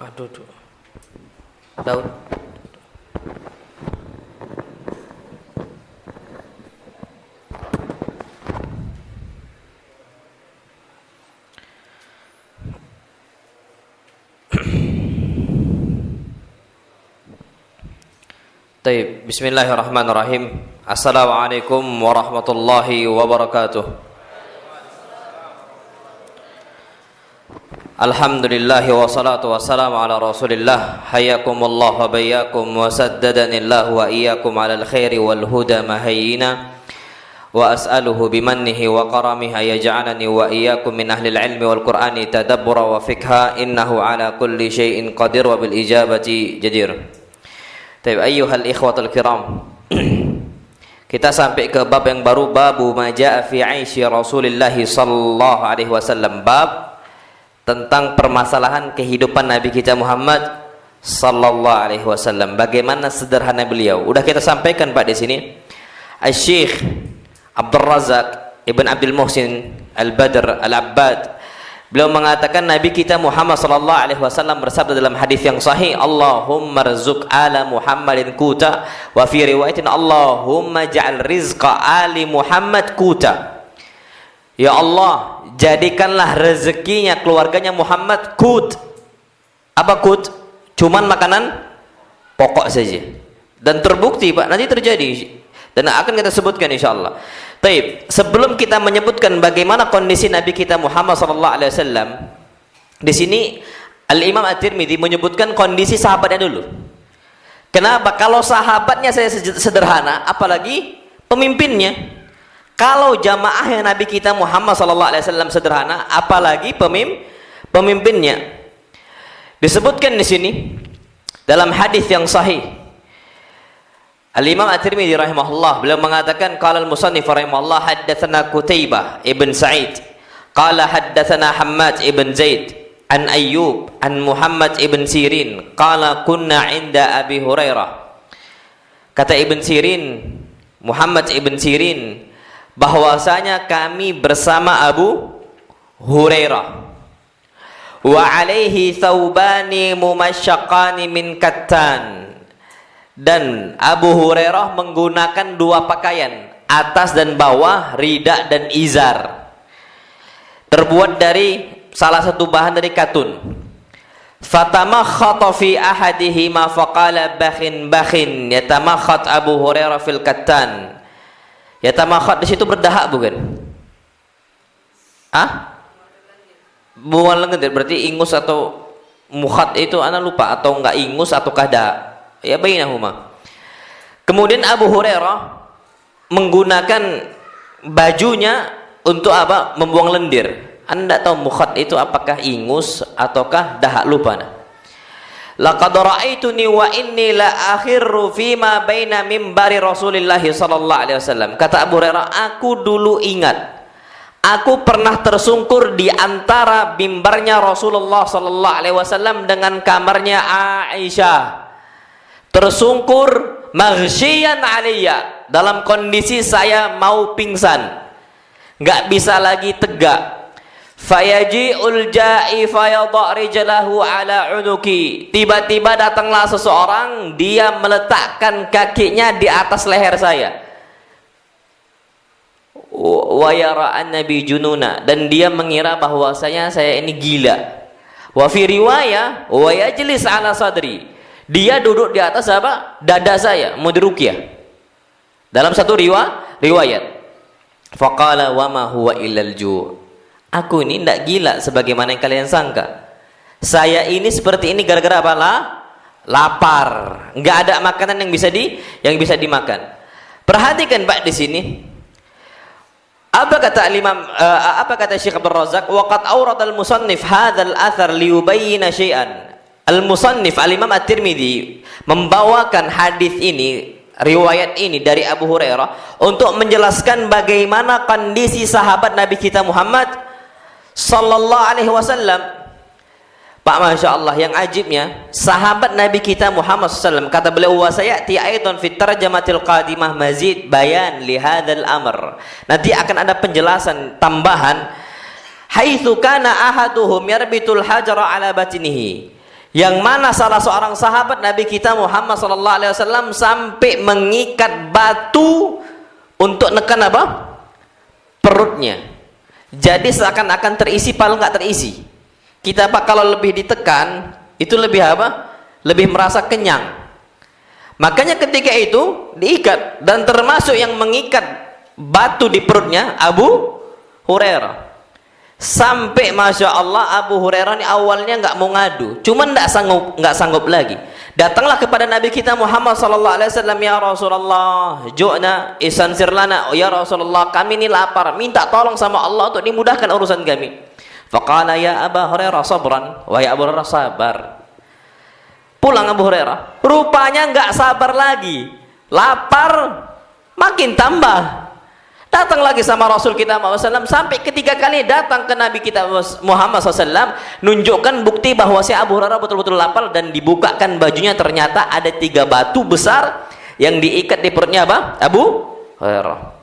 Aduh, Daud. Baik, bismillahirrahmanirrahim. Assalamualaikum warahmatullahi wabarakatuh. Alhamdulillah wassalatu wassalamu ala Rasulillah. Hayyakumullah wa bayyakum wa saddadanillah wa iyyakum ala alkhairi wal huda mahayyina. Wa as'aluhu bimannihi wa karamihi ayaj'alani wa iyyakum min ahlil ilmi wal qur'ani tadabbura wa fikha innahu ala kulli syai'in qadir wa bil ijabati jadir. Baik, ayyuhal ikhwatul kiram. Kita sampai ke bab yang baru, babu ma jaa fi 'aishi Rasulillah sallallahu alaihi wasallam. Bab tentang permasalahan kehidupan Nabi kita Muhammad sallallahu alaihi wasallam. Bagaimana sederhana beliau. Udah kita sampaikan Pak di sini. Asy-Syaikh Abdul Razak Ibn Abdul Muhsin Al-Badr Al-Abbad, beliau mengatakan Nabi kita Muhammad sallallahu alaihi wasallam bersabda dalam hadis yang sahih, Allahumma rzuq ala Muhammadin kuta, wa fi riwayatin Allahumma ja'al rizqa ali Muhammad kuta. Ya Allah, jadikanlah rezekinya keluarganya Muhammad kut. Apa kut? Cuman makanan pokok saja. Dan terbukti Pak, nanti terjadi dan akan kita sebutkan insyaallah. Baik, sebelum kita menyebutkan bagaimana kondisi Nabi kita Muhammad sallallahu alaihi wasallam, di sini Al-Imam At-Tirmidzi menyebutkan kondisi sahabatnya dulu. Kenapa? Kalau sahabatnya saya sederhana, apalagi pemimpinnya. Kalau jamaahnya Nabi kita Muhammad sallallahu alaihi wasallam sederhana, apalagi pemimpinnya. Disebutkan di sini dalam hadis yang sahih. Al-Imam At-Tirmidzi rahimahullah beliau mengatakan qala al-musannif rahimahullah haddatsana Qutaibah ibn Sa'id qala haddatsana Hammad ibn Zaid an Ayyub an Muhammad ibn Sirin qala kunna 'inda Abi Hurairah. Kata Ibn Sirin, Muhammad ibn Sirin, bahwasanya kami bersama Abu Hurairah wa alaihi thawbani mumasyaqqani min kattan, dan Abu Hurairah menggunakan dua pakaian, atas dan bawah, rida dan izar, terbuat dari salah satu bahan dari katun. Fatamakhata fi ahadihima faqala bakhin bakhin, yatamakhat Abu Hurairah fil kattan. Yatamakhat di situ berdahak bukan? Bukan lengan, berarti ingus atau mukhat itu ana lupa, atau enggak ingus ataukah dahak. Ya bainahuma. Kemudian Abu Hurairah menggunakan bajunya untuk apa? Membuang lendir. Anda tahu mukhat itu apakah ingus ataukah dahak, lupa nah. Laqad ra'aituni wa inni la akhirru fima baina mimbari Rasulillah sallallahu alaihi wasallam. Kata Abu Hurairah, aku dulu ingat aku pernah tersungkur di antara mimbarnya Rasulullah sallallahu alaihi wasallam dengan kamarnya Aisyah. Tersungkur maghsyian aliyya, dalam kondisi saya mau pingsan, enggak bisa lagi tegak. Fayaji'ul ja'i fayadha' rijlahu ala unuki. Tiba-tiba datanglah seseorang, dia meletakkan kakinya di atas leher saya. Wa yara an-nabi jununa, dan dia mengira bahwasanya saya ini gila. Wa fi riwayah wa yajlis ala sadri, dia duduk di atas apa? Dada saya, mau diruqyah. Dalam satu riwayat. Faqala wa ma huwa illal ju'. Aku ini tidak gila sebagaimana yang kalian sangka. Saya ini seperti ini gara-gara apa? Lapar. Enggak ada makanan yang bisa dimakan. Perhatikan Pak di sini. Apa kata Syekh Abdul Razak? Waqad awrad al-musannif hadzal athar liyubayyana syai'an. Al-musannif Al-Imam At-Tirmidzi membawakan hadis ini, riwayat ini dari Abu Hurairah untuk menjelaskan bagaimana kondisi sahabat Nabi kita Muhammad sallallahu alaihi wasallam. Pak, Masya Allah, yang ajibnya sahabat Nabi kita Muhammad SAW, kata beliau, wa sayati aidan fit tarjamatil qadimah mazid bayan li hadzal amr. Nanti akan ada penjelasan tambahan. Haitsu kana ahaduhum yarbitul hajara ala batinihi, Yang mana salah seorang sahabat Nabi kita Muhammad sallallahu alaihi wasallam sampai mengikat batu untuk nekan apa? Perutnya. Jadi seakan-akan terisi padahal nggak terisi. Kita Pak kalau lebih ditekan itu lebih apa? Lebih merasa kenyang. Makanya ketika itu diikat, dan termasuk yang mengikat batu di perutnya Abu Hurairah. Sampai Masya Allah Abu Hurairah ini awalnya nggak mau ngadu, cuman nggak sanggup lagi. Datanglah kepada Nabi kita Muhammad sallallahu alaihi wasallam, ya Rasulullah, ju'na isansir lana, ya Rasulullah, kami ini lapar, minta tolong sama Allah untuk dimudahkan urusan kami. Faqala ya Abu Hurairah sabran, wahai Abu Hurairah sabar. Pulang Abu Hurairah, rupanya nggak sabar lagi, lapar makin tambah. Datang lagi sama Rasul kita Muhammad SAW, sampai ketiga kali datang ke Nabi kita Muhammad SAW, nunjukkan bukti bahwa si Abu Hurairah betul-betul lapar, dan dibukakan bajunya, ternyata ada 3 batu besar yang diikat di perutnya apa? Abu Hurairah.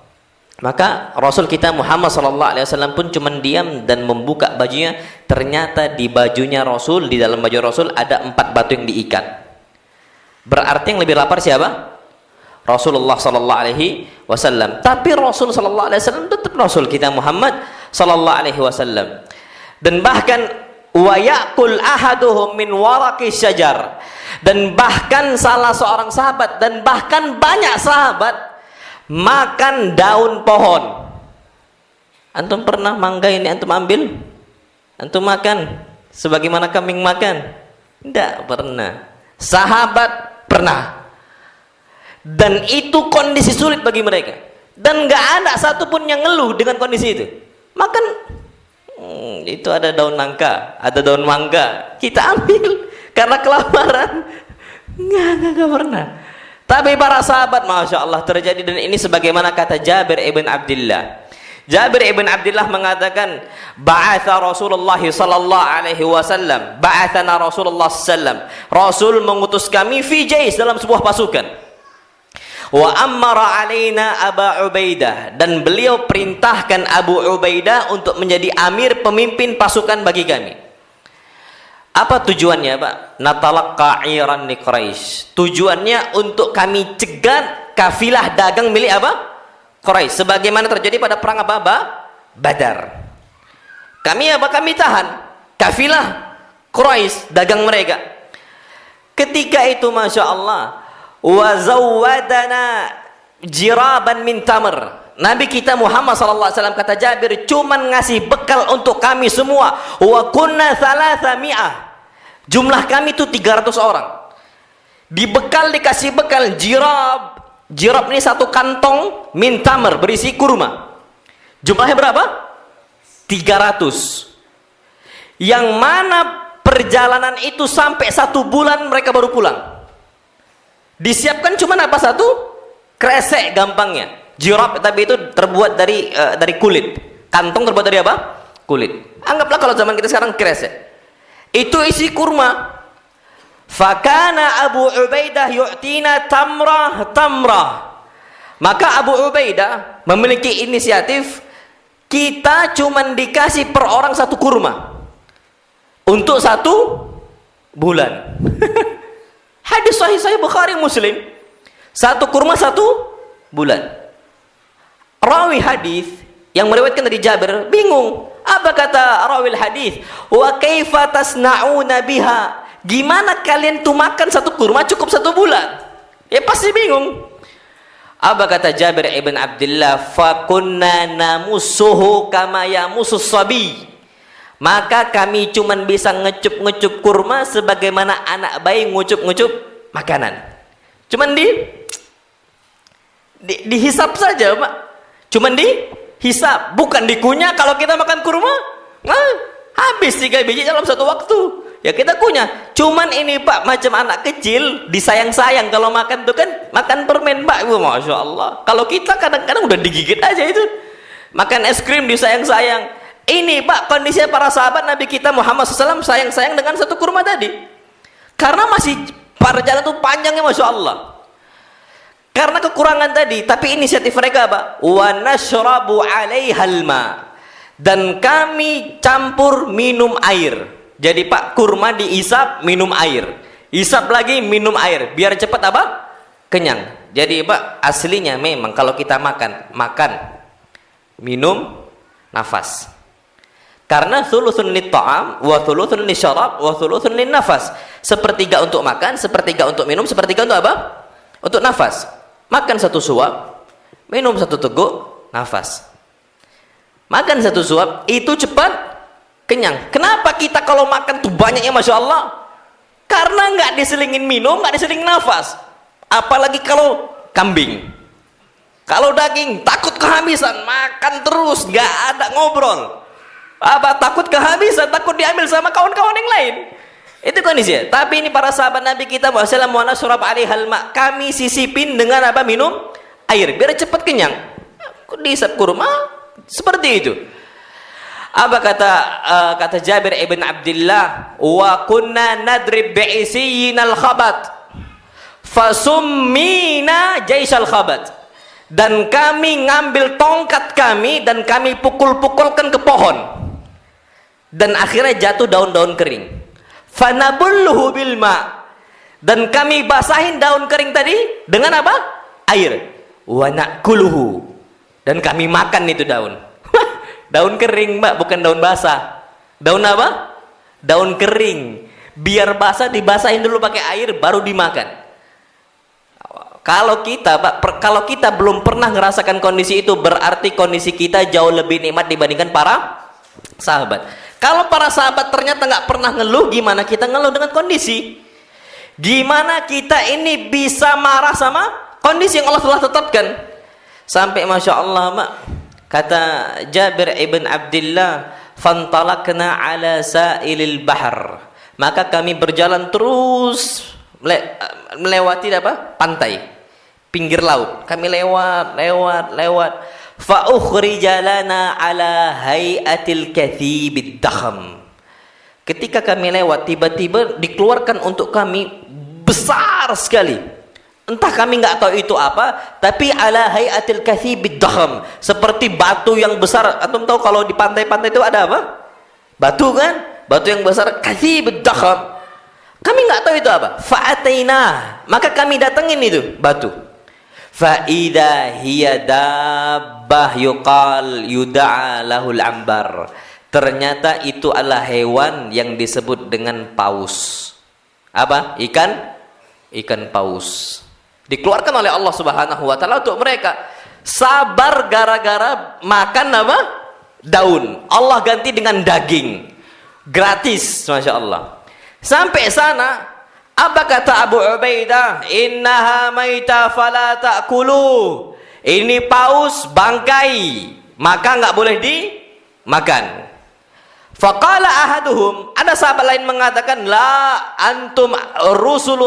Maka Rasul kita Muhammad SAW pun cuma diam dan membuka bajunya, ternyata di bajunya Rasul, di dalam baju Rasul ada 4 batu yang diikat. Berarti yang lebih lapar siapa? Rasulullah sallallahu alaihi wasallam. Tapi Rasul sallallahu alaihi wasallam tetap Rasul kita Muhammad sallallahu alaihi wasallam. Dan bahkan wa yaqul ahaduhum min waraqi syajar. Dan bahkan salah seorang sahabat, dan bahkan banyak sahabat makan daun pohon. Antum pernah mangga ini antum ambil? Antum makan sebagaimana kambing makan? Tidak pernah. Sahabat pernah. Dan itu kondisi sulit bagi mereka, dan nggak ada satupun yang ngeluh dengan kondisi itu. Makan itu ada daun nangka, ada daun mangga, kita ambil karena kelaparan. Nggak pernah. Tapi para sahabat Masya Allah terjadi, dan ini sebagaimana kata Jabir ibn Abdullah. Jabir ibn Abdullah mengatakan, ba'atha Rasulullah sallallahu alaihi wasallam, ba'athana Rasulullah sallam, Rasul mengutus kami fi jais, dalam sebuah pasukan. Wa ammara alaina Aba Ubaidah, dan beliau perintahkan Abu Ubaidah untuk menjadi amir, pemimpin pasukan bagi kami. Apa tujuannya, Pak? Natalaqqa iran li Quraisy. Tujuannya untuk kami cegat kafilah dagang milik apa? Quraisy, sebagaimana terjadi pada perang apa? Badar. Kami apa? Kami tahan kafilah Quraisy, dagang mereka. Ketika itu Masya Allah, wa zawwadana jiraban min tamr. Nabi kita Muhammad sallallahu alaihi wasallam, kata Jabir, cuman ngasih bekal untuk kami semua. Wa kunna 300. Jumlah kami itu 300 orang. Dibekal, dikasih bekal jirab. Jirab ini 1 kantong min tamr, berisi kurma. Jumlahnya berapa? 300. Yang mana perjalanan itu sampai 1 bulan mereka baru pulang. Disiapkan cuma apa? 1 kresek gampangnya. Jirab tapi itu terbuat dari kulit. Kantong terbuat dari apa? Kulit. Anggaplah kalau zaman kita sekarang kresek. Itu isi kurma. Fakana Abu Ubaidah yu'tina tamrah. Maka Abu Ubaidah memiliki inisiatif, kita cuma dikasih per orang 1 kurma untuk 1 bulan. Hadis sahih Bukhari Muslim. 1 kurma 1 bulan. Rawi hadis yang meriwayatkan dari Jabir bingung. Apa kata rawi hadis? Wa kaifa tasna'una biha? Gimana kalian tuh makan 1 kurma cukup 1 bulan? Ya pasti bingung. Apa kata Jabir ibn Abdullah? Fa kunna namussuhu kama yamussus sabi. Maka kami cuman bisa ngecup-ngecup kurma sebagaimana anak bayi ngucup-ngucup makanan. Cuman dihisap saja, Pak. Cuman dihisap, bukan dikunyah. Kalau kita makan kurma, habis 3 biji dalam 1 waktu. Ya kita kunyah. Cuman ini, Pak, macam anak kecil disayang-sayang kalau makan tuh kan makan permen, Pak. Masya Allah. Kalau kita kadang-kadang udah digigit aja itu. Makan es krim disayang-sayang. Ini, Pak, kondisinya para sahabat Nabi kita Muhammad SAW sayang-sayang dengan 1 kurma tadi. Karena masih perjalanan itu panjangnya Masya Allah. Karena kekurangan tadi, tapi inisiatif mereka apa? Wa nashrabu 'alaihal ma. Dan kami campur minum air. Jadi Pak, kurma diisap, minum air. Isap lagi, minum air. Biar cepat apa? Kenyang. Jadi Pak, aslinya memang kalau kita makan, minum, nafas. Karena thuluthun lit-ta'am, wa thuluthun lisyarab, wa thuluthun lin-nafas. Sepertiga untuk makan, sepertiga untuk minum, sepertiga untuk apa? Untuk nafas. Makan satu suap, minum satu teguk, nafas. Makan satu suap, itu cepat kenyang. Kenapa kita kalau makan tuh banyaknya Masya Allah? Karena nggak diselingin minum, nggak diselingin nafas. Apalagi kalau kambing. Kalau daging, takut kehabisan, makan terus, nggak ada ngobrol. Apa? Takut kehabisan, takut diambil sama kawan-kawan yang lain. Itu kondisinya. Tapi ini para sahabat Nabi kita, wassalamualaikum warahmatullahi wabarakatuh, kami sisipin dengan apa? Minum air, biar cepat kenyang. Diisap kurma, seperti itu. Apa kata Jabir ibn Abdullah, wa kunna nadrib bi'isiyinal khabat fasummina jaisal khabat. Dan kami ngambil tongkat kami dan kami pukul-pukulkan ke pohon. Dan akhirnya jatuh daun-daun kering. Fanabulluhu bil ma. Dan kami basahin daun kering tadi dengan apa? Air. Wa na'kuluhu. Dan kami makan itu daun. Daun kering, Mbak, bukan daun basah. Daun apa? Daun kering. Biar basah dibasahin dulu pakai air baru dimakan. Kalau kita, Pak, kalau kita belum pernah merasakan kondisi itu, berarti kondisi kita jauh lebih nikmat dibandingkan para sahabat. Kalau para sahabat ternyata nggak pernah ngeluh, gimana kita ngeluh dengan kondisi? Gimana kita ini bisa marah sama kondisi yang Allah telah tetapkan? Sampai Masya Allah, Mak, kata Jabir ibn Abdullah, fantalakna ala sa'ilil bahar. Maka kami berjalan terus melewati apa? Pantai, pinggir laut. Kami lewat. Fa'ukhrija lana ala hayatil kathibid dakham. Ketika kami lewat, tiba-tiba dikeluarkan untuk kami besar sekali. Entah kami nggak tahu itu apa, tapi ala hayatil kathibid dakham, seperti batu yang besar. Antum tahu kalau di pantai-pantai itu ada apa? Batu kan? Batu yang besar, kathibid dakham. Kami nggak tahu itu apa. Fa'ataina, maka kami datengin itu batu. Fa'idha hiya dabbah yuqal yud'a lahul ambar. Ternyata itu adalah hewan yang disebut dengan paus. Apa? Ikan paus. Dikeluarkan oleh Allah Subhanahu wa taala untuk mereka. Sabar gara-gara makan apa? Daun. Allah ganti dengan daging. Gratis, Masya Allah. Sampai sana, apa kata Abu Ubaidah? Innaha maita fala ta'kulu. Ini paus bangkai, maka nggak boleh dimakan. Faqala ahaduhum, ada sahabat lain mengatakan, la antum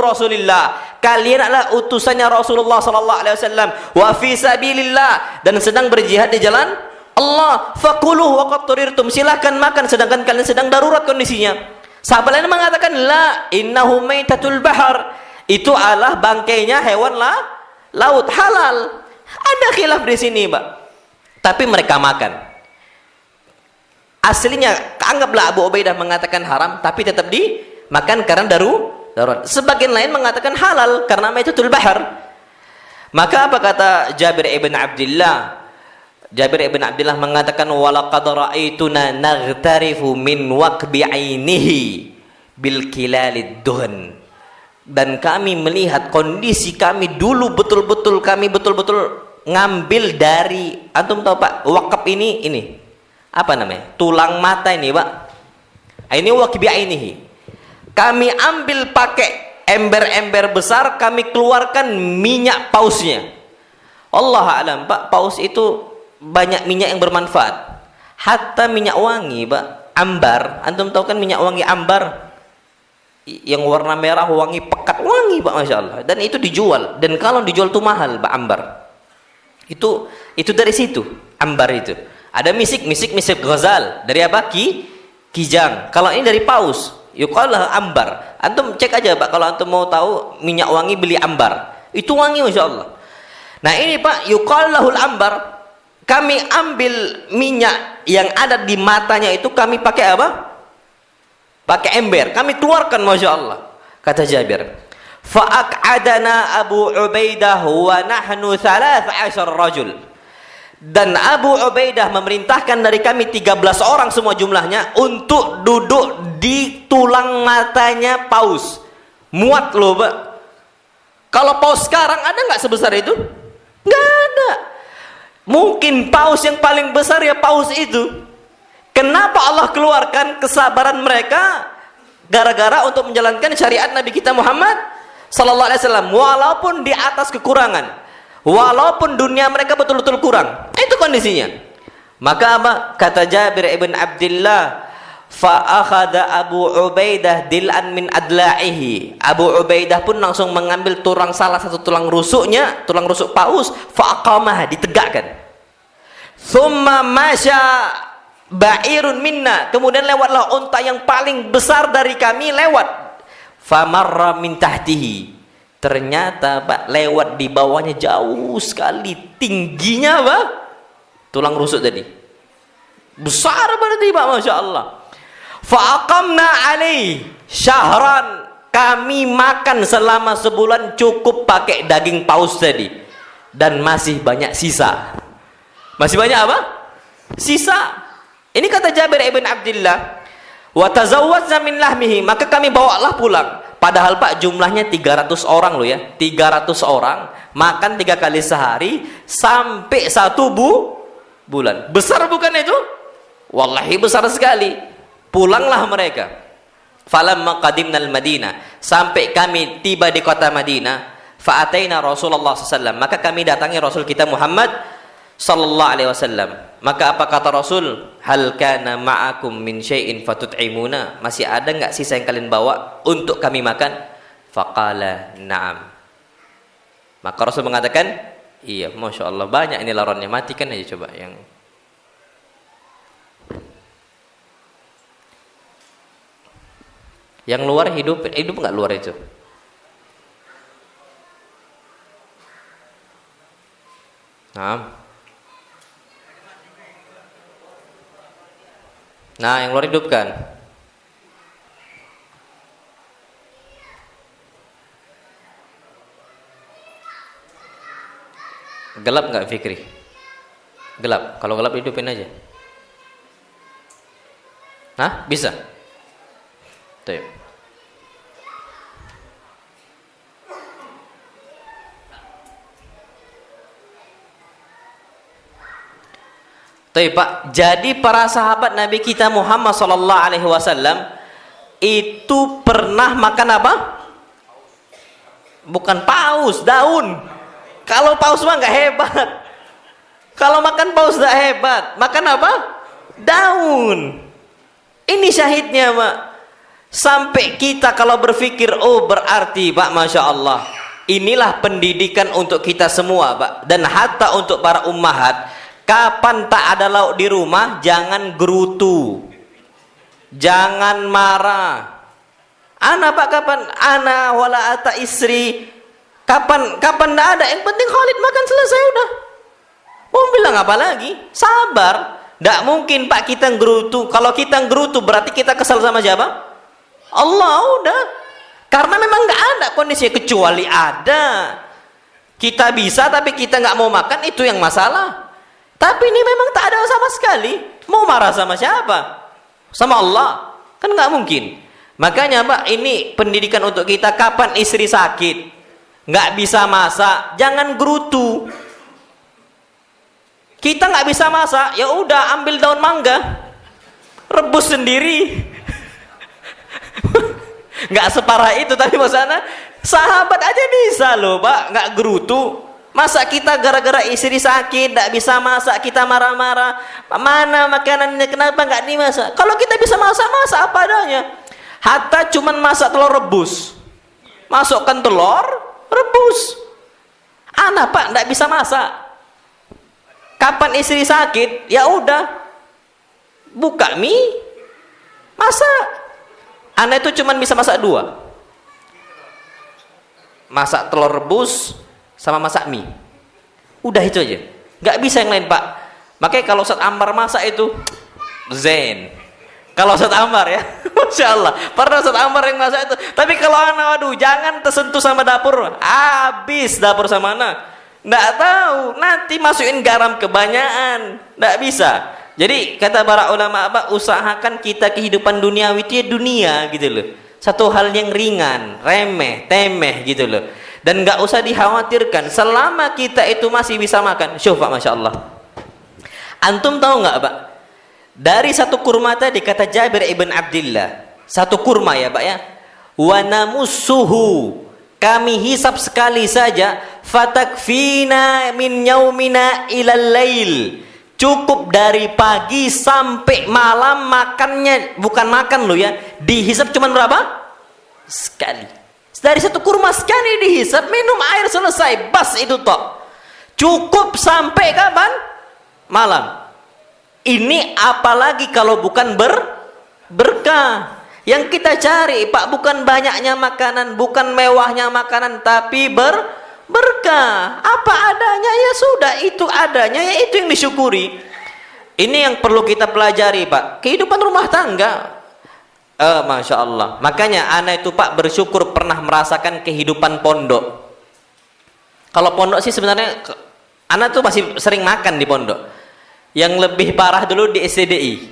rasulillah. Kalian adalah utusannya Rasulullah sallallahu alaihi wasallam, wa fi sabilillah, dan sedang berjihad di jalan Allah. Faquluhu wa qad turirtum. Silakan makan sedangkan kalian sedang darurat kondisinya. Sahabat lain mengatakan, la innahu maitatul bahar. Itu adalah bangkainya hewan laut, halal. Ada khilaf di sini, Pak. Tapi mereka makan. Aslinya, anggaplah Abu Ubaidah mengatakan haram, tapi tetap dimakan karena darurat. Sebagian lain mengatakan halal karena maitatul bahar. Maka apa kata Jabir ibn Abdullah? Jabir ibn Abdullah mengatakan, walaqad ra'aituna naghtarifu min waqbi 'ainihi bil kilalid duhn. Dan kami melihat kondisi kami dulu betul-betul ngambil dari, antum tahu Pak, wakaf ini apa namanya? Tulang mata ini, Pak. Ini waqbi 'ainihi. Kami ambil pakai ember-ember besar, kami keluarkan minyak pausnya. Allah alam, Pak, paus itu banyak minyak yang bermanfaat, hatta minyak wangi, Pak, ambar. Antum tahu kan minyak wangi ambar yang warna merah, wangi pekat, wangi, Pak, Masya Allah. Dan itu dijual, dan kalau dijual tuh mahal, Pak, ambar. Itu dari situ, ambar itu. Ada misik ghazal, dari apa? Kijang. Kalau ini dari paus, yuqalah ambar. Antum cek aja, Pak, kalau antum mau tahu minyak wangi, beli ambar. Itu wangi, Masya Allah. Nah ini, Pak, yuqalahul ambar. Kami ambil minyak yang ada di matanya itu, kami pakai apa? pakai ember, kami keluarkan, Masya Allah. Kata Jabir, fa'aq'adana Abu Ubaidah wa nahnu 13 rajul. Dan Abu Ubaidah memerintahkan dari kami 13 orang semua jumlahnya untuk duduk di tulang matanya paus. Muat loh, Pak. Kalau paus sekarang ada nggak sebesar itu? Nggak ada. Mungkin paus yang paling besar ya paus itu. Kenapa Allah keluarkan kesabaran mereka? Gara-gara untuk menjalankan syariat Nabi kita Muhammad sallallahu alaihi wasallam, walaupun di atas kekurangan, walaupun dunia mereka betul-betul kurang. Itu kondisinya. Maka apa? Kata Jabir ibn Abdullah, fa akhadha Abu Ubaidah dil'an min adla'ihi. Abu Ubaidah pun langsung mengambil salah satu tulang rusuknya, tulang rusuk paus, fa aqamah, ditegakkan. Thumma masya ba'irun minna, kemudian lewatlah unta yang paling besar dari kami lewat. Famarra min tahtihi, ternyata Pak lewat di bawahnya jauh sekali tingginya Pak tulang rusuk tadi, besar berarti Pak, Masya Allah. Fa'aqamna alaih syahran, kami makan selama sebulan cukup pakai daging paus tadi, dan masih banyak sisa. Masih banyak apa? Sisa. Ini kata Jabir ibn Abdullah, wa tazawwazna min lahmihi, maka kami bawalah pulang. Padahal Pak jumlahnya 300 orang loh ya, 300 orang makan 3 kali sehari sampai 1 bulan. Besar bukan itu? Wallahi besar sekali. Pulanglah mereka. Falamma qadimna al-Madinah, sampai kami tiba di kota Madinah, fa'ataina Rasulullah SAW, maka kami datangi Rasul kita Muhammad sallallahu alaihi wasallam. Maka apa kata Rasul? Hal kana ma'akum min syai'in fatut'imuna, masih ada enggak sisa yang kalian bawa untuk kami makan? Faqala na'am. Maka Rasul mengatakan, iya. Masya Allah, banyak ini laronnya, matikan aja coba yang luar. Hidup enggak luar itu? Nah, yang luar hidupkan. Gelap nggak Fikri? Gelap. Kalau gelap hidupin aja. Nah, bisa. Tuh. Pak, jadi para sahabat Nabi kita Muhammad sallallahu alaihi wasallam itu pernah makan apa? Bukan paus, daun. Kalau paus mah nggak hebat. Kalau makan paus nggak hebat. Makan apa? Daun. Ini syahidnya, Pak. Sampai kita kalau berpikir, oh berarti Pak, Masya Allah, inilah pendidikan untuk kita semua Pak, dan hatta untuk para ummahat. Kapan tak ada lauk di rumah, jangan gerutu, jangan marah. Ana Pak, kapan? Ana wala ata istri. Kapan tak ada, yang penting Khalid makan selesai udah. Mau bilang apa lagi? Sabar. Tidak mungkin Pak kita gerutu. Kalau kita gerutu berarti kita kesal sama siapa? Allah, udah. Karena memang nggak ada kondisinya, kecuali ada. Kita bisa tapi kita nggak mau makan, itu yang masalah. Tapi ini memang tak ada sama sekali. Mau marah sama siapa? Sama Allah. Kan nggak mungkin. Makanya Pak, ini pendidikan untuk kita. Kapan istri sakit, nggak bisa masak, jangan gerutu. Kita nggak bisa masak, ya udah ambil daun mangga, rebus sendiri. Nggak separah itu, tapi maksudnya sahabat aja bisa loh Pak, nggak gerutu. Masa kita gara-gara istri sakit nggak bisa masak, kita marah-marah, mana makanannya, kenapa nggak dimasak? Kalau kita bisa masak, masak apa adanya. Hatta cuman masak telur rebus, masukkan telur rebus. Anak Pak nggak bisa masak. Kapan istri sakit, ya udah buka mie, masak. Anak itu cuman bisa masak 2, masak telur rebus sama masak mie, udah itu aja, nggak bisa yang lain Pak. Makanya kalau Ustaz Ammar masak itu zen, Kalau Ustaz Ammar ya, Masya Allah, pernah Ustaz Ammar yang masak itu. Tapi kalau anak, waduh, jangan tersentuh sama dapur, habis dapur sama anak. Nggak tahu, nanti masukin garam kebanyakan, nggak bisa. Jadi kata para ulama apa, usahakan kita kehidupan duniawi itu ya dunia gitu loh. Satu hal yang ringan, remeh, temeh gitu loh. Dan nggak usah dikhawatirkan, selama kita itu masih bisa makan. Syuf Pak, Masya Allah. Antum tahu nggak Pak? Dari satu kurma tadi kata Jabir ibn Abdillah, satu kurma ya Pak ya, wa namussuhu, kami hisap sekali saja, fatakfina min yaumina ilal lail, cukup dari pagi sampai malam makannya, bukan makan loh ya, dihisap cuman berapa? Sekali. Dari satu kurma sekali dihisap, minum air selesai, bas itu tok, cukup sampai kapan? Malam. Ini apalagi kalau bukan berkah. Yang kita cari Pak bukan banyaknya makanan, bukan mewahnya makanan, tapi berkah. Apa adanya ya sudah, itu adanya ya itu yang disyukuri. Ini yang perlu kita pelajari Pak. Kehidupan rumah tangga. Masya Allah. Makanya anak itu Pak bersyukur pernah merasakan kehidupan pondok. Kalau pondok sih sebenarnya anak tuh masih sering makan di pondok. Yang lebih parah dulu di SDI.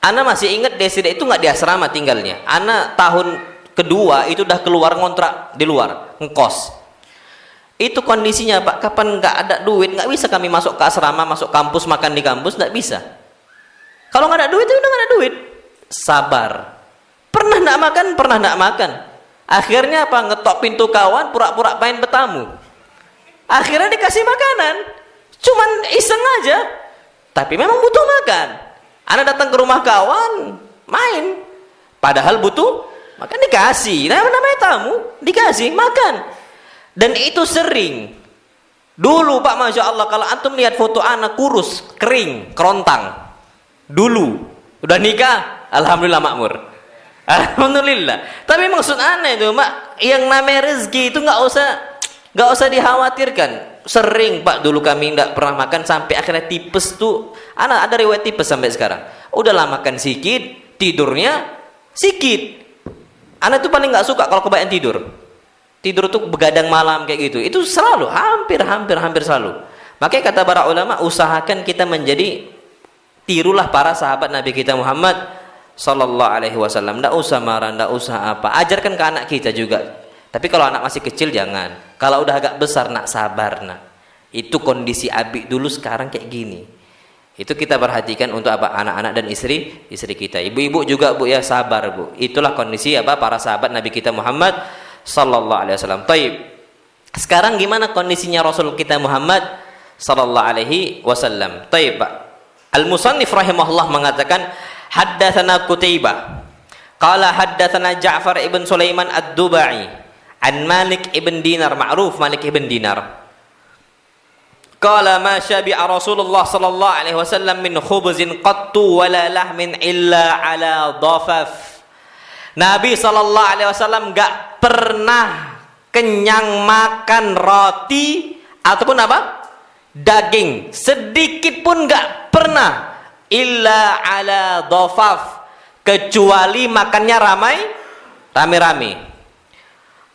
Ana masih ingat di SDI itu nggak di asrama tinggalnya. Ana tahun kedua itu udah keluar ngontrak di luar, ngekos. Itu kondisinya Pak, kapan nggak ada duit, nggak bisa kami masuk ke asrama, masuk kampus, makan di kampus, nggak bisa. Kalau nggak ada duit, itu udah nggak ada duit. Sabar. Pernah nggak makan, pernah nggak makan. Akhirnya apa? Ngetok pintu kawan, pura-pura pengen bertamu. Akhirnya dikasih makanan. Cuman iseng aja. Tapi memang butuh makan. Anda datang ke rumah kawan, main. Padahal butuh makan, dikasih. Nah, namanya tamu, dikasih makan. Dan itu sering. Dulu Pak, Masya Allah, kalau antum lihat foto anak kurus, kering, kerontang. Dulu. Udah nikah, Alhamdulillah makmur. Alhamdulillah. Tapi maksud aneh itu, Mak, yang namanya rezeki itu nggak usah dikhawatirkan. Sering Pak dulu kami tidak pernah makan sampai akhirnya tipes tuh. Ada riwayat tipes sampai sekarang. Udahlah makan sikit, tidurnya sikit. Anak tuh paling nggak suka kalau kebanyakan tidur. Tidur tuh begadang malam kayak gitu. Itu selalu, hampir selalu. Makanya kata para ulama, usahakan kita menjadi tirulah para sahabat Nabi kita Muhammad Sallallahu Alaihi Wasallam. Nggak usah marah, nggak usah apa. Ajarkan ke anak kita juga. Tapi kalau anak masih kecil jangan. Kalau udah agak besar nak sabar nak. Itu kondisi Abi dulu, sekarang kayak gini. Itu kita perhatikan untuk apa? Anak-anak dan istri kita. Ibu-ibu juga Bu ya, sabar Bu. Itulah kondisi apa para sahabat Nabi kita Muhammad Sallallahu Alaihi Wasallam. Taib. Sekarang gimana kondisinya Rasul kita Muhammad Sallallahu Alaihi Wasallam? Taib Pak. Al-Musannif rahimahullah mengatakan, haddatsana Qutaibah qala haddatsana Ja'far ibn Sulaiman ad-Dubai an Malik ibn Dinar, ma'ruf Malik ibn Dinar. Qala ma syabi'a Rasulullah sallallahu alaihi wasallam min khubzin qattu wala lahmin illa ala dhafaf. Nabi sallallahu alaihi wasallam enggak pernah kenyang makan roti ataupun apa? Daging, sedikit pun enggak pernah, illa ala dhafaf, kecuali makannya rame-rame.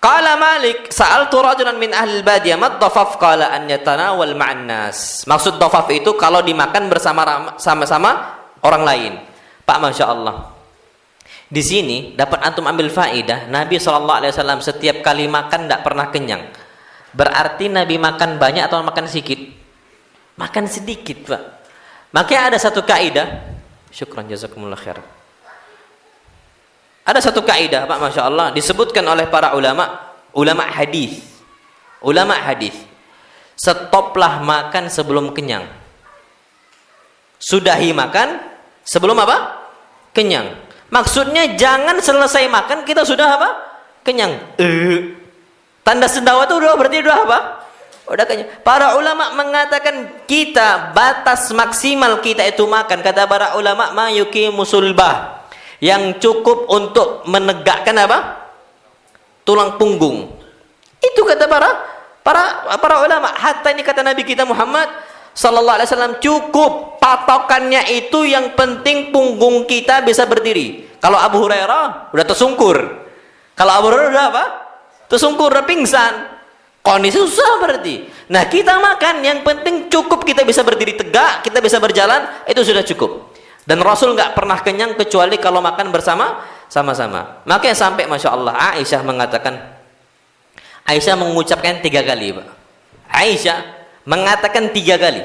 Qala Malik, sa'altu rajulan min ahli al-badiyah, mad dhafaf? Qala an yatanawal ma'an nas. Maksud dhafaf itu kalau dimakan bersama-sama orang lain. Pak, Masya Allah. Di sini dapat antum ambil faidah, Nabi SAW setiap kali makan tidak pernah kenyang. Berarti Nabi makan banyak atau makan sedikit? Makan sedikit, Pak. Makanya ada satu kaidah. Syukran jazakumullah khair. Ada satu kaidah Pak, Masya Allah, disebutkan oleh para ulama hadis. Ulama hadis, stoplah makan sebelum kenyang. Sudahi makan sebelum apa? Kenyang. Maksudnya jangan selesai makan kita sudah apa? Kenyang. Tanda sendawa itu berarti udah apa? Udah kenyang. Para ulama mengatakan kita batas maksimal kita itu makan, kata para ulama, ma yuqimu sulbah, yang cukup untuk menegakkan apa? Tulang punggung. Itu kata para ulama. Hatta ini kata Nabi kita Muhammad sallallahu alaihi wasallam cukup, patokannya itu yang penting punggung kita bisa berdiri. Kalau Abu Hurairah udah tersungkur. Kalau Abu Hurairah udah apa? Tersungkur, udah pingsan. Kondisi susah berarti. Nah, kita makan yang penting cukup kita bisa berdiri tegak, kita bisa berjalan, itu sudah cukup. Dan Rasul nggak pernah kenyang kecuali kalau makan sama-sama. Makanya sampai Masya Allah Aisyah mengatakan, Aisyah mengucapkan 3 kali, Pak. Aisyah mengatakan 3 kali.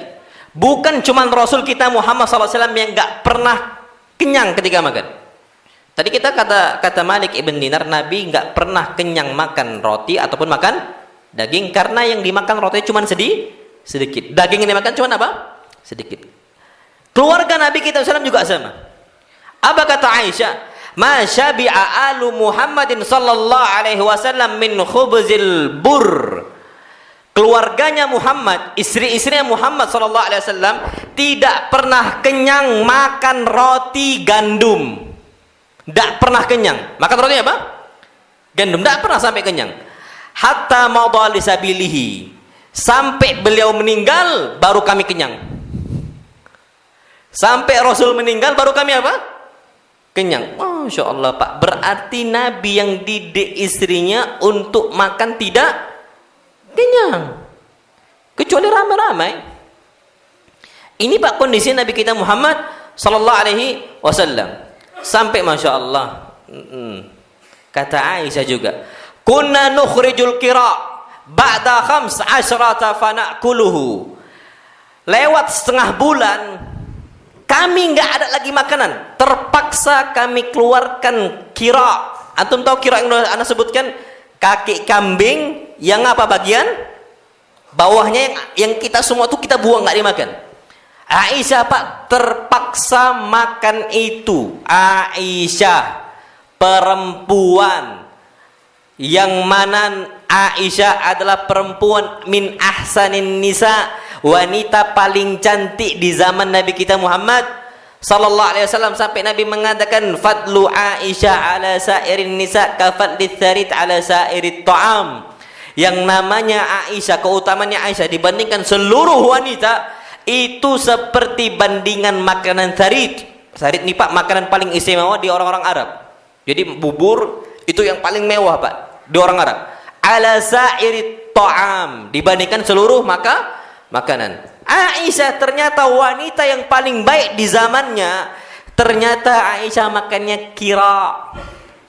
Bukan cuma Rasul kita Muhammad SAW yang nggak pernah kenyang ketika makan. Tadi kita kata Malik ibn Dinar, Nabi nggak pernah kenyang makan roti ataupun makan daging, karena yang dimakan roti cuma sedikit. Daging yang dimakan cuma apa? Sedikit. Keluarga Nabi kita SAW juga sama. Apa kata Aisyah? Ma syabi'a alu Muhammadin sallallahu alaihi wasallam min khubzil bur. Keluarganya Muhammad, istri-istrinya Muhammad sallallahu alaihi wasallam tidak pernah kenyang makan roti gandum. Tidak pernah kenyang. Makan roti apa? Gandum. Tidak pernah sampai kenyang. Hatta madha li sabilihi. Sampai beliau meninggal baru kami kenyang. Sampai Rasul meninggal baru kami apa? Kenyang. Masya Allah, Pak. Berarti Nabi yang didik istrinya untuk makan tidak kenyang, kecuali ramai-ramai. Ini Pak kondisi Nabi kita Muhammad sallallahu alaihi wasallam. Sampai Masya Allah, kata Aisyah juga, kunna nukhrijul kira ba'da 15 fana'kuluhu. Lewat setengah bulan kami nggak ada lagi makanan, terpaksa kami keluarkan kira. Antum tahu kira yang Anda sebutkan? Kaki kambing yang apa bagian bawahnya yang kita semua tuh kita buang, nggak dimakan. Aisyah Pak terpaksa makan itu. Aisyah perempuan yang mana Aisyah adalah perempuan min ahsanin nisa, wanita paling cantik di zaman Nabi kita Muhammad sallallahu alaihi wasallam, sampai Nabi mengatakan fadlu Aisyah ala sairin nisa kafadlit tharid ala sairit ta'am. Yang namanya Aisyah, keutamanya Aisyah dibandingkan seluruh wanita itu seperti bandingan makanan tharid. Tharid ini Pak makanan paling istimewa di orang-orang Arab. Jadi bubur itu yang paling mewah Pak di orang Arab. Ala sairit ta'am, dibandingkan seluruh makanan. Aisyah ternyata wanita yang paling baik di zamannya. Ternyata Aisyah makannya kira.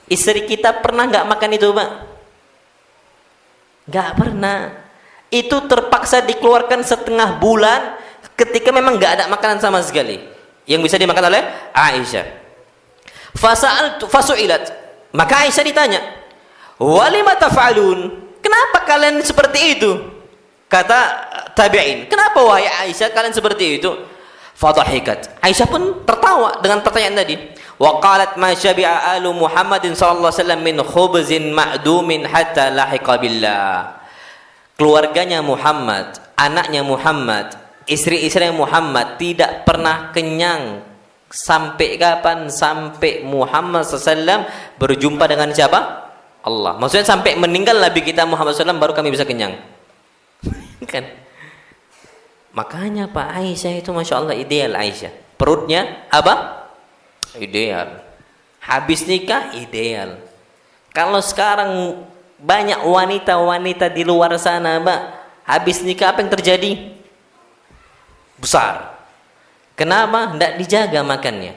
Istri kita pernah nggak makan itu Pak? Nggak pernah. Itu terpaksa dikeluarkan setengah bulan ketika memang nggak ada makanan sama sekali yang bisa dimakan oleh Aisyah. Fasu'ilat, maka Aisyah ditanya, walima taf'alun, kenapa kalian seperti itu? Kata tabi'in, kenapa wahai Aisyah kalian seperti itu? Fadhahikat, Aisyah pun tertawa dengan pertanyaan tadi. Wa qalat ma syabi'a alu Muhammadin sallallahu alaihi wasallam min khubzin ma'dumin hatta lahiqa billah. Keluarganya Muhammad, anaknya Muhammad, istri-istri Muhammad tidak pernah kenyang sampai kapan? Sampai Muhammad SAW berjumpa dengan siapa? Allah. Maksudnya sampai meninggal Nabi kita Muhammad SAW baru kami bisa kenyang. Kan? Makanya Pak Aisyah itu Masya Allah ideal. Aisyah perutnya apa? Ideal. Habis nikah ideal. Kalau sekarang banyak wanita-wanita di luar sana Pak, habis nikah apa yang terjadi? Besar. Kenapa? Tidak dijaga makannya.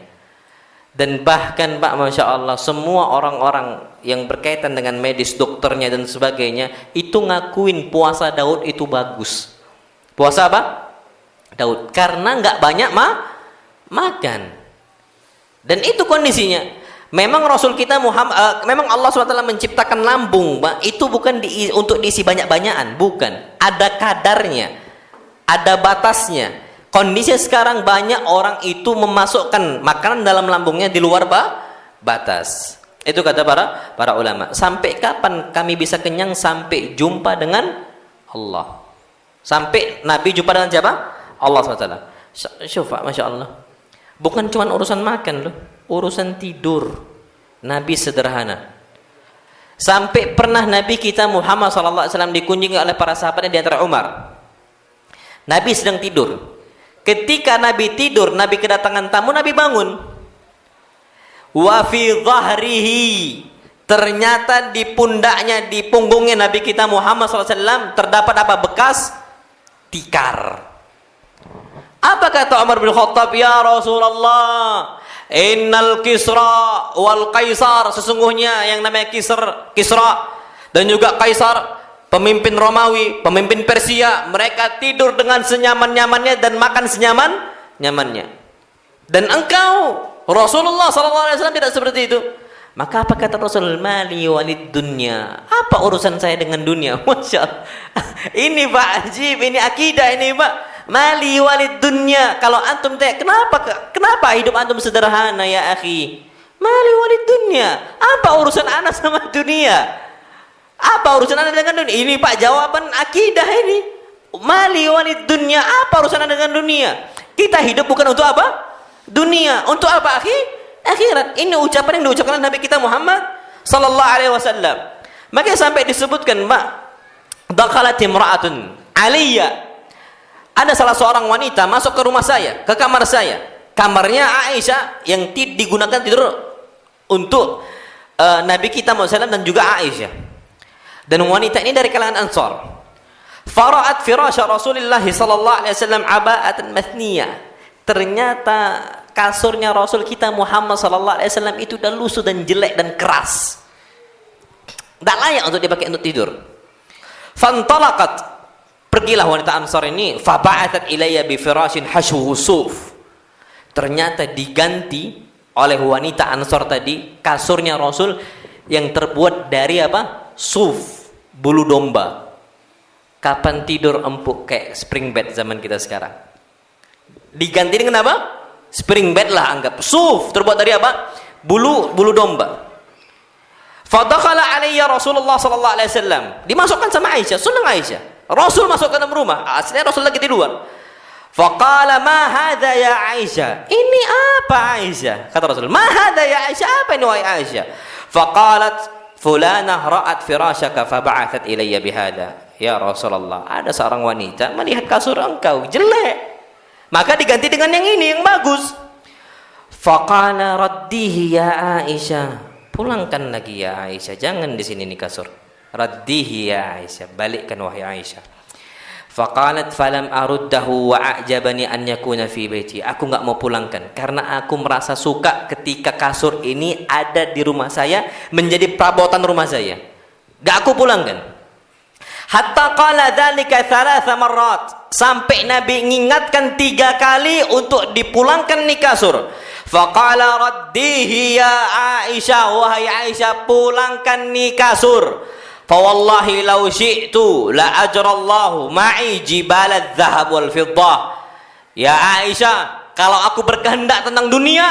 Dan bahkan Pak Masya Allah semua orang-orang yang berkaitan dengan medis, dokternya dan sebagainya itu ngakuin puasa Daud itu bagus. Puasa apa? Daud. Karena nggak banyak makan. Dan itu kondisinya. Memang Rasul kita Muhammad, memang Allah SWT menciptakan lambung Pak, itu bukan untuk diisi banyak-banyakan, bukan. Ada kadarnya, ada batasnya. Kondisi sekarang banyak orang itu memasukkan makanan dalam lambungnya di luar batas. Itu kata para ulama. Sampai kapan kami bisa kenyang? Sampai jumpa dengan Allah. Sampai Nabi jumpa dengan siapa? Allah SWT. Syufa, Masya Allah. Bukan cuma urusan makan loh, urusan tidur. Nabi sederhana. Sampai pernah Nabi kita Muhammad SAW dikunjungi oleh para sahabatnya di antara Umar. Nabi sedang tidur. Ketika Nabi tidur, Nabi kedatangan tamu, Nabi bangun. Wa fi dhahrihi, ternyata di pundaknya, di punggungnya Nabi kita Muhammad SAW terdapat apa? Bekas tikar. Apa kata Umar bin Khattab? Ya Rasulullah, innal Kisra wal Kaisar, sesungguhnya yang namanya Kisra dan juga Kaisar, pemimpin Romawi, pemimpin Persia, mereka tidur dengan senyaman-nyamannya dan makan senyaman-nyamannya. Dan engkau, Rasulullah SAW tidak seperti itu. Maka apa kata Rasul? Mali walid dunya. Apa urusan saya dengan dunia? Masya Allah. Ini Pak ajib, ini akidah ini Pak. Mali walid dunya. Kalau antum tanya, kenapa hidup antum sederhana ya akhi? Mali walid dunya. Apa urusan anak sama dunia? Apa urusan Anda dengan dunia? Ini Pak jawaban akidah ini. Mali walid dunya. Apa urusan Anda dengan dunia? Kita hidup bukan untuk apa? Dunia. Untuk apa akhi? Akhirat. Ini ucapan yang diucapkan oleh Nabi kita Muhammad sallallahu alaihi wasallam. Maka sampai disebutkan, Pak, dakhalat imra'atun aliyya. Ada salah seorang wanita masuk ke rumah saya, ke kamar saya. Kamarnya Aisyah yang digunakan tidur untuk Nabi kita Muhammad SAW dan juga Aisyah. Dan wanita ini dari kalangan Ansar. Fara'at firasya Rasulullah sallallahu alaihi wasallam aba'atan mathniyah. Ternyata kasurnya Rasul kita Muhammad sallallahu alaihi wasallam itu udah lusuh dan jelek dan keras. Tidak layak untuk dipakai untuk tidur. Fantalaqat, pergilah wanita Ansar ini, faba'athat ilayya bi firashin hashwuhu suf. Ternyata diganti oleh wanita Ansar tadi kasurnya Rasul yang terbuat dari apa? Suf, bulu domba. Kapan tidur empuk kayak spring bed zaman kita sekarang. Diganti dengan apa? Spring bed lah anggap. Suf terbuat dari apa? Bulu domba. Fadakhala alayya Rasulullah sallallahu alaihi wasallam. Dimasukkan sama Aisyah, senang Aisyah. Rasul masuk ke dalam rumah. Aslinya Rasul lagi di luar. Faqala ma hadza ya Aisyah? Ini apa Aisyah? Kata Rasul, "Ma hadza ya Aisyah? Apa ini wahai Aisyah?" Faqalat fulanah ra'at firashaka faba'athat ilayya bihada. Ya Rasulullah, ada seorang wanita melihat kasur engkau jelek, maka diganti dengan yang ini yang bagus. Faqala raddihi ya Aisyah. Pulangkan lagi ya Aisyah, jangan di sini nih kasur. Raddihi ya Aisyah, balikkan wahai Aisyah. Faqalat falam aruddahu wa a'jabani an yakuna fi baiti. Aku enggak mau pulangkan karena aku merasa suka ketika kasur ini ada di rumah saya, menjadi perabotan rumah saya. Enggak aku pulangkan. Hatta qala dzalika thalatha marrat. Sampai Nabi mengingatkan 3 kali untuk dipulangkan nih kasur. Faqala raddihi ya Aisyah, wahai Aisyah, pulangkan nih kasur. Fawallahi law syi'tu la ajrallahu ma'i jibalad dhahab wal fiddah. Ya Aisyah, kalau aku berkehendak tentang dunia,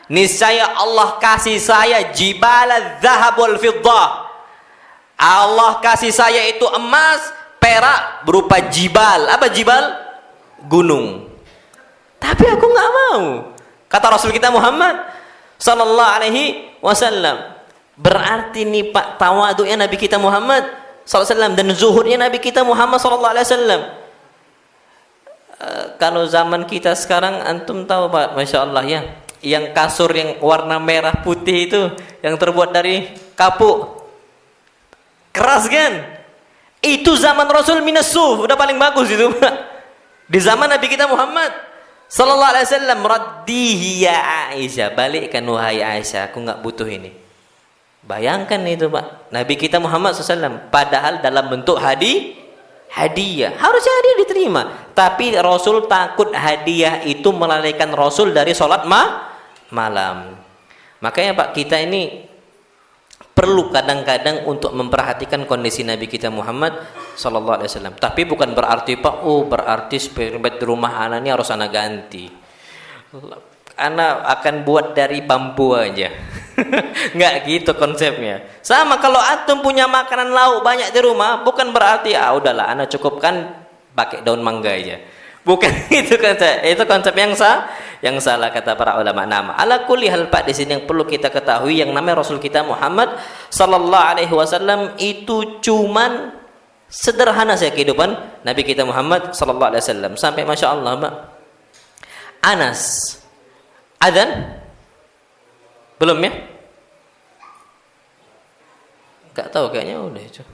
niscaya Allah kasih saya jibalad dhahab wal fiddah. Allah kasih saya itu emas, perak berupa jibal. Apa jibal? Gunung. Tapi aku nggak mau. Kata Rasul kita Muhammad sallallahu alaihi wasallam. Berarti nih Pak, tawaduknya Nabi kita Muhammad SAW dan zuhudnya Nabi kita Muhammad SAW. Kalau zaman kita sekarang antum tahu Pak, Masya Allah ya, yang kasur yang warna merah putih itu yang terbuat dari kapuk, keras kan? Itu zaman Rasul minas suf, udah paling bagus itu Pak. Di zaman Nabi kita Muhammad sallallahu alaihi wasallam, raddihi ya Aisyah, balikkan wahai Aisyah, aku nggak butuh ini. Bayangkan itu Pak, Nabi kita Muhammad SAW, padahal dalam bentuk hadiah, harusnya hadiah diterima, tapi Rasul takut hadiah itu melalaikan Rasul dari sholat malam. Makanya Pak, kita ini perlu kadang-kadang untuk memperhatikan kondisi Nabi kita Muhammad SAW. Tapi bukan berarti Pak, berarti spare bed di rumah anak ini harus anak ganti. Anak akan buat dari bambu aja. Nggak gitu konsepnya. Sama kalau antum punya makanan lauk banyak di rumah, bukan berarti udahlah anak cukupkan pakai daun mangga aja. Bukan itu konsep. Itu konsep yang salah kata para ulama. Nama ala kulli hal Pak, di sini yang perlu kita ketahui, yang namanya Rasul kita Muhammad sallallahu alaihi wasallam itu cuman sederhana saja kehidupan Nabi kita Muhammad sallallahu alaihi wasallam, sampai Masya Allah Pak, Anas. Adzan? Belum ya? Enggak tahu kayaknya udah itu.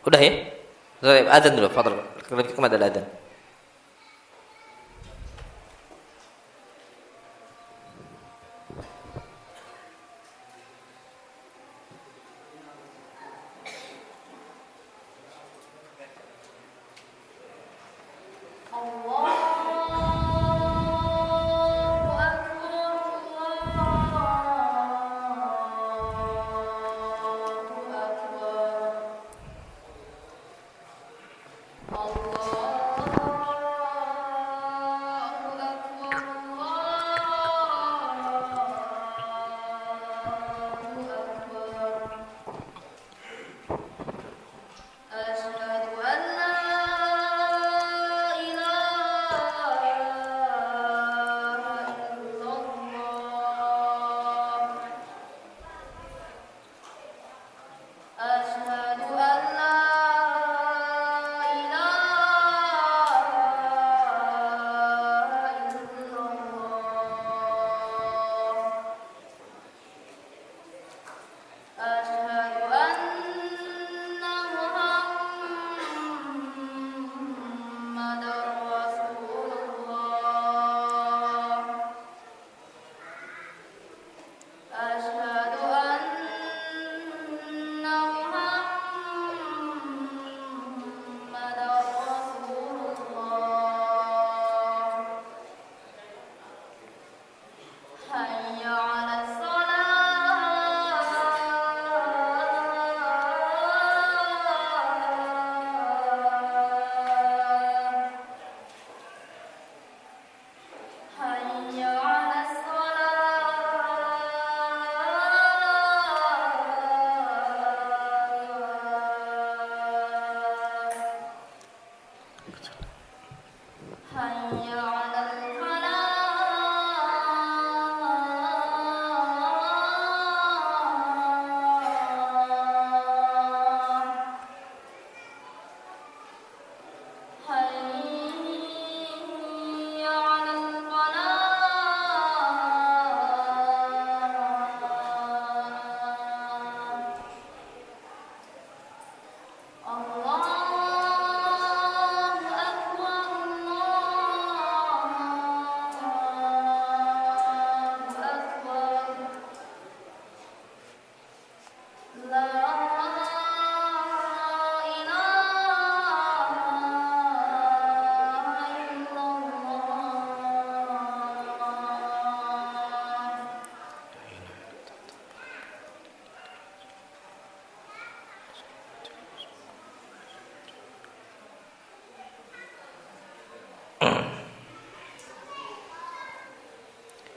Udah ya? Adzan dulu, fadhil. Kemana ada adzan?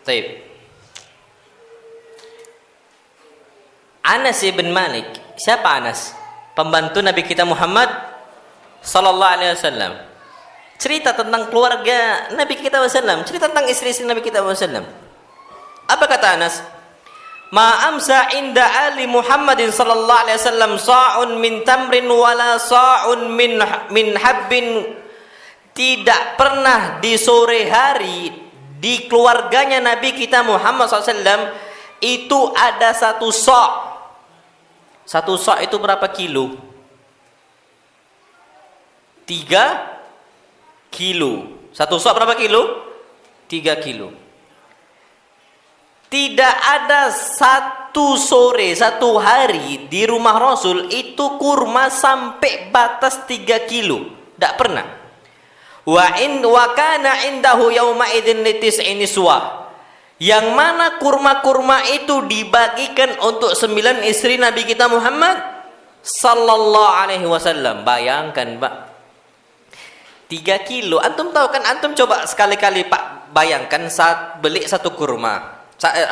Taib. Anas bin Malik. Siapa Anas? Pembantu Nabi kita Muhammad sallallahu alaihi wasallam. Cerita tentang keluarga Nabi kita wasallam, cerita tentang istri-istri Nabi kita wasallam. Apa kata Anas? Ma amsa inda ali Muhammadin sallallahu alaihi wasallam sa'un min tamrin wala sa'un min habbin. Tidak pernah di sore hari di keluarganya Nabi kita Muhammad SAW itu ada satu sok. Satu sok itu berapa kilo? 3 kilo. Satu sok berapa kilo? 3 kilo. Tidak ada satu sore, satu hari di rumah Rasul itu kurma sampai batas 3 kilo. Tidak pernah. Wa kana indahu yauma idzin litis'i niswa. Yang mana kurma-kurma itu dibagikan untuk 9 istri Nabi kita Muhammad sallallahu alaihi wasallam. Bayangkan, Pak. 3 kilo. Antum tahu kan, antum coba sekali-kali Pak bayangkan saat beli satu kurma. 1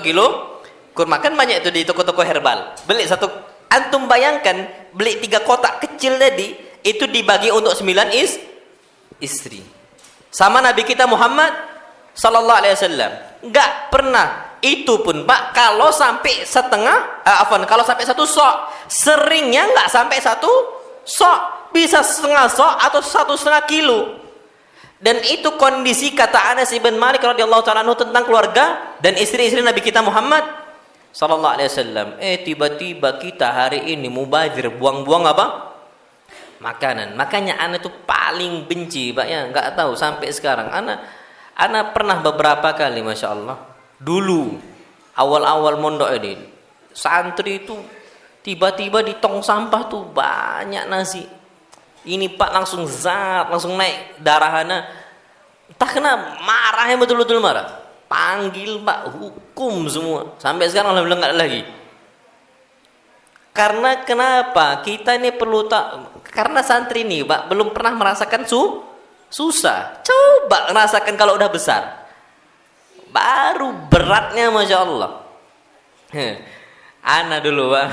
kilo kurma, kan banyak itu di toko-toko herbal. Beli satu, antum bayangkan beli 3 kotak kecil tadi, itu dibagi untuk 9 istri. Sama Nabi kita Muhammad sallallahu alaihi wasallam. Enggak pernah. Itu pun Pak kalau sampai kalau sampai 1 sok. Seringnya enggak sampai 1 sok. Bisa setengah sok atau 1,5 kilo. Dan itu kondisi kata Anas ibn Malik radhiyallahu taala anhu tentang keluarga dan istri-istri Nabi kita Muhammad sallallahu alaihi wasallam. Tiba-tiba kita hari ini mubazir, buang-buang apa? Makanan. Makanya ana itu paling benci, Pak ya, enggak tahu sampai sekarang. Ana pernah beberapa kali, Masya Allah, dulu awal-awal mondok ini, santri itu tiba-tiba di tong sampah tuh banyak nasi. Ini Pak langsung langsung naik darahana. Entah kenapa marahnya betul-betul marah. Panggil Pak, hukum semua. Sampai sekarang alhamdulillah enggak lagi. Karena kenapa? Kita ini perlu karena santri ini Pak belum pernah merasakan susah. Coba rasakan kalau udah besar. Baru beratnya Masya Allah. Ana dulu Pak.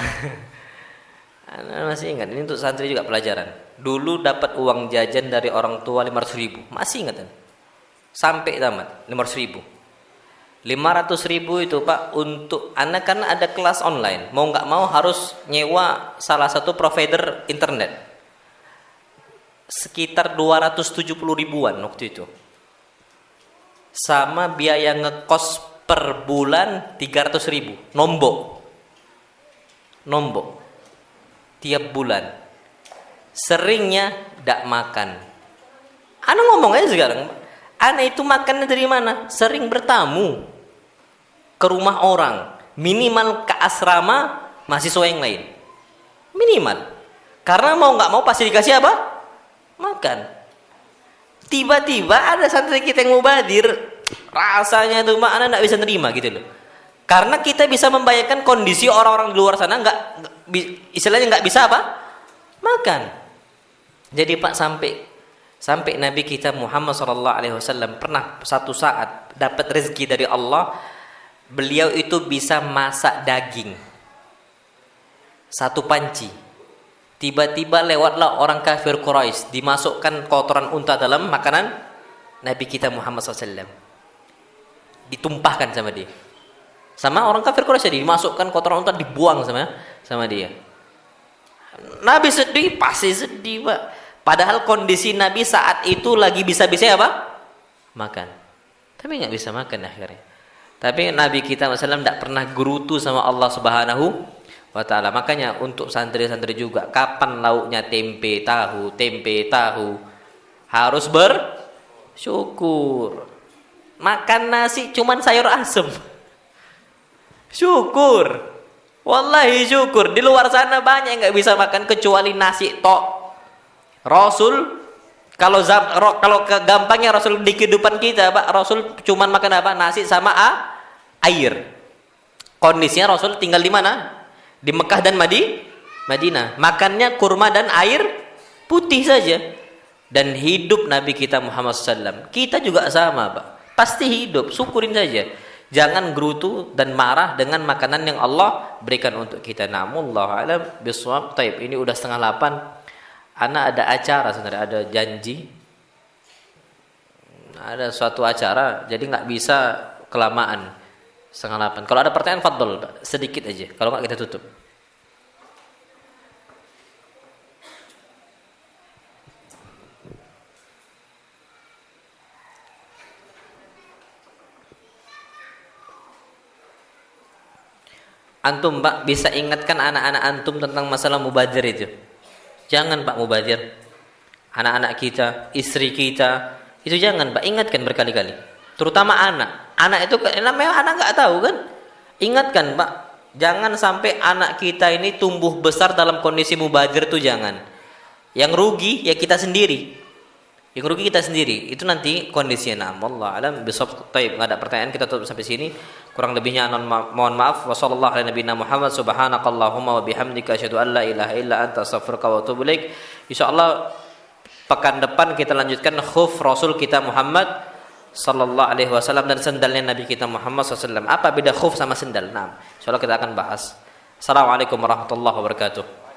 Ana masih ingat, ini untuk santri juga pelajaran. Dulu dapat uang jajan dari orang tua 500.000. Masih ingat kan? Sampai tamat 500.000. 500.000 itu Pak untuk anak, karena ada kelas online. Mau nggak mau harus nyewa salah satu provider internet. Sekitar 270 ribuan waktu itu. Sama biaya ngekos per bulan 300.000. Nombok. Tiap bulan. Seringnya tidak makan. Ana ngomong aja sekarang, ana itu makannya dari mana? Sering bertamu ke rumah orang, minimal ke asrama mahasiswa yang lain, minimal. Karena mau nggak mau pasti dikasih apa? Makan. Tiba-tiba ada santri kita yang mubadir, rasanya tuh ana nggak bisa terima gitu loh. Karena kita bisa membayangkan kondisi orang-orang di luar sana istilahnya nggak bisa apa? Makan. Jadi Pak sampai Nabi kita Muhammad SAW pernah satu saat dapat rezeki dari Allah, beliau itu bisa masak daging 1 panci. Tiba-tiba lewatlah orang kafir Quraisy, dimasukkan kotoran unta dalam makanan Nabi kita Muhammad SAW, ditumpahkan sama dia. Sama orang kafir Quraisy tadi, dimasukkan kotoran unta, dibuang sama dia. Nabi sedih, pasti sedih Pak. Padahal kondisi Nabi saat itu lagi bisa-bisa apa? Makan. Tapi nggak bisa makan akhirnya. Tapi Nabi kita SAW tidak pernah gerutu sama Allah Subhanahu wa Ta'ala. Makanya untuk santri-santri juga, kapan lauknya tempe tahu, harus bersyukur. Makan nasi cuman sayur asem. Syukur. Wallahi syukur. Di luar sana banyak yang nggak bisa makan kecuali nasi tok. Rasul kalau gampangnya Rasul di kehidupan kita, Pak, Rasul cuman makan apa? Nasi sama air. Kondisinya Rasul tinggal di mana? Di Mekah dan Madinah. Makannya kurma dan air putih saja. Dan hidup Nabi kita Muhammad SAW. Kita juga sama, Pak. Pasti hidup, syukurin saja. Jangan gerutu dan marah dengan makanan yang Allah berikan untuk kita. Namullahu a'lam bishawab. Taib, ini udah 7:30. Ana ada acara sebenarnya, ada janji. Ada suatu acara, jadi nggak bisa kelamaan. 7:30. Kalau ada pertanyaan fadhol, sedikit aja. Kalau nggak kita tutup. Antum Pak bisa ingatkan anak-anak antum tentang masalah mubazir itu. Jangan Pak mubazir. Anak-anak kita, istri kita, itu jangan Pak, ingatkan berkali-kali. Terutama anak. Anak itu namanya anak nggak tahu kan? Ingatkan Pak, jangan sampai anak kita ini tumbuh besar dalam kondisi mubazir, itu jangan. Yang rugi ya kita sendiri. Yang rugi kita sendiri. Itu nanti kondisinya. Wallahu a'lam bishawab. Taib, enggak ada pertanyaan, kita tutup sampai sini. Kurang lebihnya mohon maaf. Wassallallahu ala nabiyina Muhammad subhanakallahumma wa bihamdika asyhadu an la ilaha illa anta astaghfiruka wa atubu ilaik. Insyaallah pekan depan kita lanjutkan khuf Rasul kita Muhammad sallallahu alaihi wasallam dan sendalnya Nabi kita Muhammad sallallahu alaihi wasallam. Apa beda khuf sama sendal? Nah, insyaallah kita akan bahas. Assalamualaikum warahmatullahi wabarakatuh.